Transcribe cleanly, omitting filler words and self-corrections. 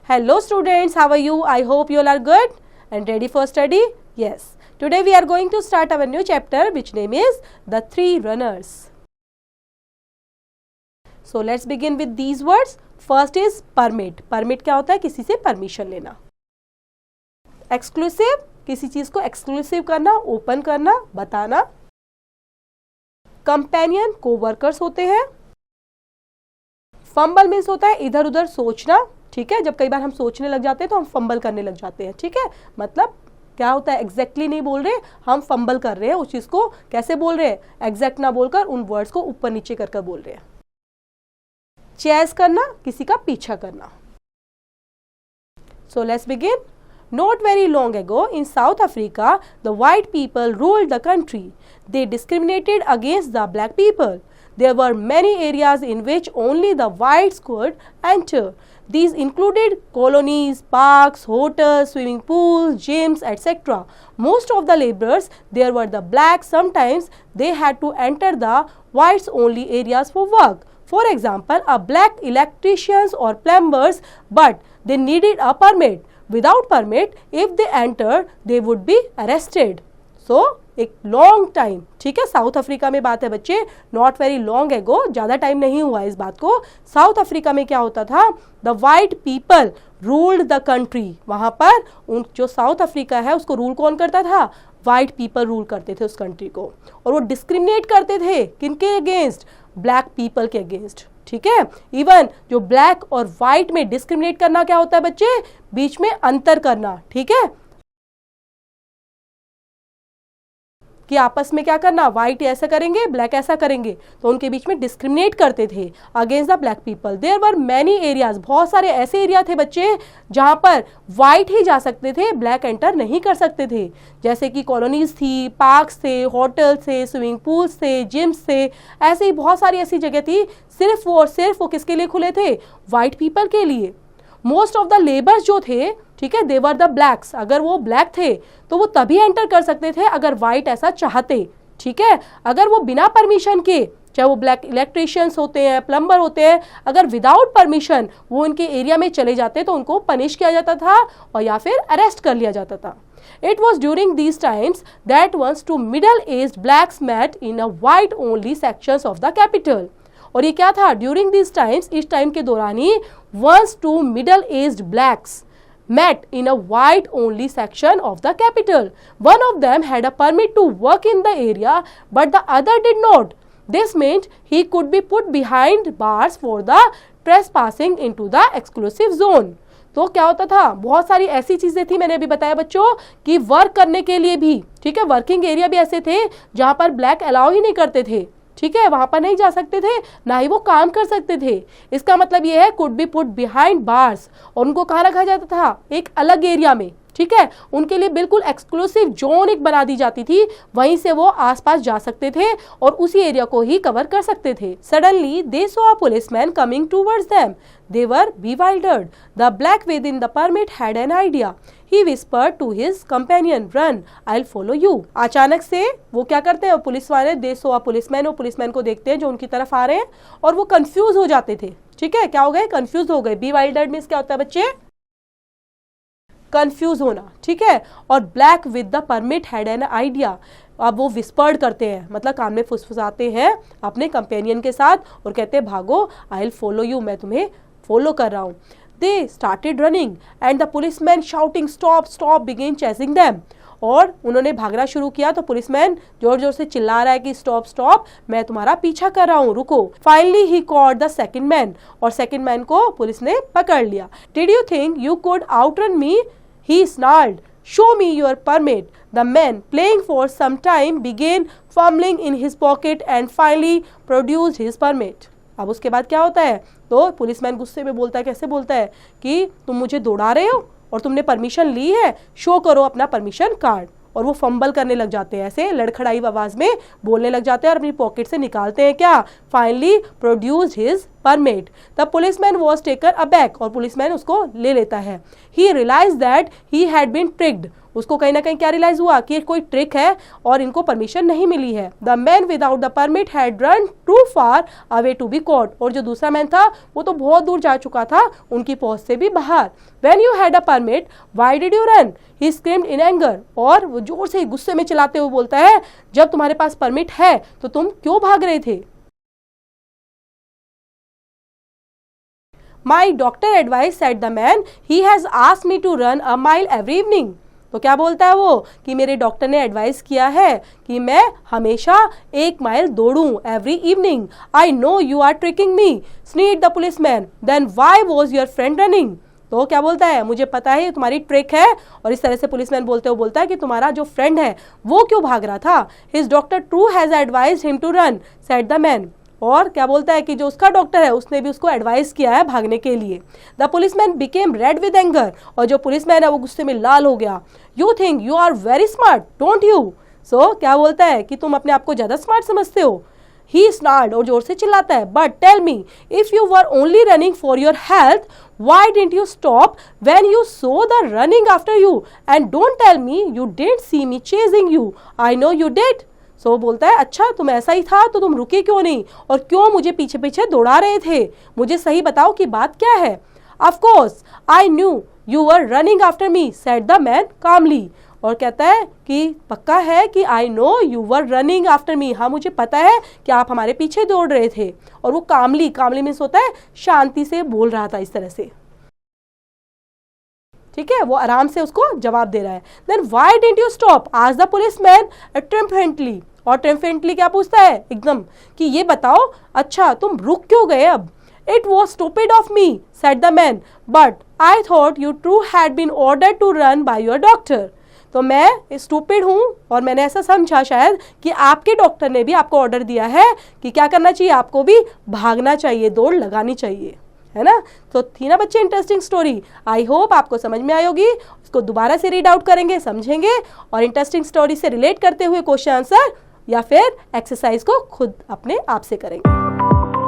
Hello students, how are you? I hope you all are good and ready for study. Yes. Today we are going to start our new chapter which name is The Three Runners. So let's begin with these words. First is permit. Permit क्या होता है? किसी से permission लेना. Exclusive, किसी चीज को exclusive करना, ओपन करना, बताना. Companion, co-workers होते हैं. फंबल मीन्स होता है इधर उधर सोचना. ठीक है, जब कई बार हम सोचने लग जाते हैं तो हम फंबल करने लग जाते हैं. ठीक है, मतलब क्या होता है, एग्जैक्टली नहीं बोल रहे, हम फंबल कर रहे हैं उस चीज को. कैसे बोल रहे हैं? एग्जैक्ट ना बोलकर उन वर्ड्स को ऊपर नीचे कर बोल रहे हैं. चेस करना, किसी का पीछा करना. So let's begin. Not very long ago in South Africa, the white people ruled the country. They discriminated against the black people. There were many areas in which only the whites could enter. These included colonies, parks, hotels, swimming pools, gyms, etc. Most of the laborers there were the blacks. Sometimes they had to enter the whites only areas for work. For example, a black electricians or plumbers, but they needed a permit. Without permit, if they entered, they would be arrested. So, एक long time, ठीक है, south Africa में बात है बच्चे, not very long ago, ज़्यादा time नहीं हुआ इस बात को. साउथ अफ्रीका में क्या होता था? The white people ruled the country. वहाँ पर उन जो साउथ अफ्रीका है उसको रूल कौन करता था? वाइट पीपल रूल करते थे उस कंट्री को. और वो डिस्क्रिमिनेट करते थे किनके अगेंस्ट? ब्लैक पीपल के अगेंस्ट. ठीक है, इवन जो ब्लैक और वाइट में डिस्क्रिमिनेट करना क्या होता है बच्चे? बीच में अंतर करना. ठीक है, कि आपस में क्या करना, वाइट ऐसा करेंगे, ब्लैक ऐसा करेंगे, तो उनके बीच में डिस्क्रिमिनेट करते थे against the black people. There were many areas, बहुत सारे ऐसे एरिया थे बच्चे जहाँ पर वाइट ही जा सकते थे, ब्लैक एंटर नहीं कर सकते थे. जैसे कि कॉलोनीज थी, पार्क्स थे, होटल्स थे, स्विमिंग पूल्स थे, जिम्स थे, ऐसे ही बहुत सारी ऐसी जगह थी. सिर्फ वो किसके लिए खुले थे? वाइट पीपल के लिए. मोस्ट ऑफ द लेबर्स जो थे, ठीक है, देवर द ब्लैक्स. अगर वो ब्लैक थे तो वो तभी एंटर कर सकते थे अगर वाइट ऐसा चाहते. ठीक है, अगर वो बिना परमिशन के, चाहे वो ब्लैक इलेक्ट्रिशियंस होते हैं, प्लम्बर होते हैं, अगर विदाउट परमिशन वो उनके एरिया में चले जाते तो उनको पनिश किया जाता था और या फिर अरेस्ट कर लिया जाता था. It was during these times that once two middle-aged blacks met in a white-only sections of the capital. और ये क्या था? ड्यूरिंग दिस टाइम्स, इस टाइम के दौरान ही once two middle aged blacks met in a white only section of the capital. One of them had a permit to work in the area but the other did not. This meant he could be put behind bars for the trespassing into the exclusive zone. तो क्या होता था? बहुत सारी ऐसी चीजें थी, मैंने अभी बताया बच्चों, कि वर्क करने के लिए भी, ठीक है, वर्किंग एरिया भी ऐसे थे जहां पर ब्लैक अलाउ ही नहीं करते थे. ठीक है, वहां पर नहीं जा सकते थे, ना ही वो काम कर सकते थे. इसका मतलब ये है could be put behind bars. और उनको कहाँ रखा जाता था? एक अलग एरिया में. ठीक है, उनके लिए बिल्कुल एक्सक्लूसिव जोन एक बना दी जाती थी, वहीं से वो आसपास जा सकते थे और उसी एरिया को ही कवर कर सकते थे. Suddenly they saw a policeman coming towards them. They were bewildered. The black within the permit had an idea. He whispered to his companion, "Run, I'll follow you." अचानक से वो क्या करते हैं? पुलिस वाले, दे सो अ पुलिसमैन, वो policeman को देखते हैं जो उनकी तरफ आ रहे हैं और वो कंफ्यूज हो जाते थे. ठीक है, क्या हो गए? कंफ्यूज हो गए. bewildered मीन्स क्या होता है बच्चे? कंफ्यूज होना. ठीक है, और black with the permit had an idea. अब वो विस्पर्ड करते हैं, मतलब कान में फुसफुसाते हैं अपने कंपेनियन के साथ और कहते हैं भागो, आई विल फॉलो यू, मैं तुम्हें फॉलो कर रहा हूँ. They started running and the policeman shouting stop stop began chasing them. और उन्होंने भागना शुरू किया तो पुलिसमैन जोर जोर से चिल्ला रहा है कि स्टॉप स्टॉप, मैं तुम्हारा पीछा कर रहा हूँ, रुको. Finally he caught the second man. और सेकंड मैन को पुलिस ने पकड़ लिया. Did you think you could outrun me? He snarled, "Show me your permit." The man, playing for some time, began fumbling in his pocket and finally produced his permit. अब उसके बाद क्या होता है? तो पुलिसमैन गुस्से में बोलता है, कैसे बोलता है कि तुम मुझे दौड़ा रहे हो और तुमने परमिशन ली है, शो करो अपना परमिशन कार्ड. और वो फंबल करने लग जाते हैं, ऐसे लड़खड़ाई आवाज में बोलने लग जाते हैं और अपनी पॉकेट से निकालते हैं क्या? Finally produced his permit. The policeman was taken aback, और पुलिसमैन उसको ले लेता है। He realise that he had been tricked, उसको कहीं ना कहीं क्या रियलाइज हुआ कि कोई ट्रिक है और इनको परमिशन नहीं मिली है। The man without the permit had run too far away to be caught, और जो दूसरा मैन था वो तो बहुत दूर जा चुका था, उनकी पहुंच से भी बाहर। When you had a permit why did you run, he screamed in anger, और वो जोर से गुस्से में चिल्लाते हुए बोलता है जब तुम्हारे पास परमिट है तो तुम क्यों भाग रहे थे। My doctor advice said the man, he has asked me to run a mile every evening. तो क्या बोलता है वो कि मेरे डॉक्टर ने एडवाइस किया है कि मैं हमेशा 1 माइल दौड़ूं every evening. I know you are tricking me, sneered the policeman, then why was your friend running. तो क्या बोलता है, मुझे पता है ये तुम्हारी ट्रिक है, और इस तरह से पुलिसमैन बोलते हुए बोलता है कि तुम्हारा जो फ्रेंड है वो क्यों भाग रहा था। His doctor true has advised him to run, said the man. और क्या बोलता है कि जो उसका डॉक्टर है उसने भी उसको एडवाइस किया है भागने के लिए। The policeman became read with anger, और जो पुलिसमैन है वो गुस्से में लाल हो गया। You think you are very smart don't you, so क्या बोलता है कि तुम अपने आप को ज्यादा स्मार्ट समझते हो। ही स्नार्ड, और जोर से चिल्लाता है, but tell me if you were only running for your health why didn't you stop when you saw the running after you, and don't tell me you didn't see me chasing you, I know you did. So बोलता है अच्छा तुम ऐसा ही था तो तुम रुके क्यों नहीं, और क्यों मुझे पीछे पीछे दौड़ा रहे थे, मुझे सही बताओ कि बात क्या है। Of course I knew you were running after me, said the man calmly. और कहता है कि पक्का है कि I know you were running after me, हाँ मुझे पता है कि आप हमारे पीछे दौड़ रहे थे। और वो कामली, कामली मीन्स होता है शांति से बोल रहा था इस तरह से, ठीक है, वो आराम से उसको जवाब दे रहा है। Then why didn't you stop, asked the policeman ट्रिumphantly, और ट्रिumphantly क्या पूछता है एकदम कि ये बताओ अच्छा तुम रुक क्यों गए अब। It was stupid of me, said the man, but I thought you true had been ordered to run by your doctor. तो मैं स्टूपिड हूँ और मैंने ऐसा समझा शायद कि आपके डॉक्टर ने भी आपको ऑर्डर दिया है कि क्या करना चाहिए, आपको भी भागना चाहिए, दौड़ लगानी चाहिए, है ना। तो थी ना बच्चे इंटरेस्टिंग स्टोरी। आई होप आपको समझ में आई होगी। उसको दोबारा से रीड आउट करेंगे, समझेंगे, और इंटरेस्टिंग स्टोरी से रिलेट करते हुए क्वेश्चन आंसर या फिर एक्सरसाइज को खुद अपने आप से करेंगे।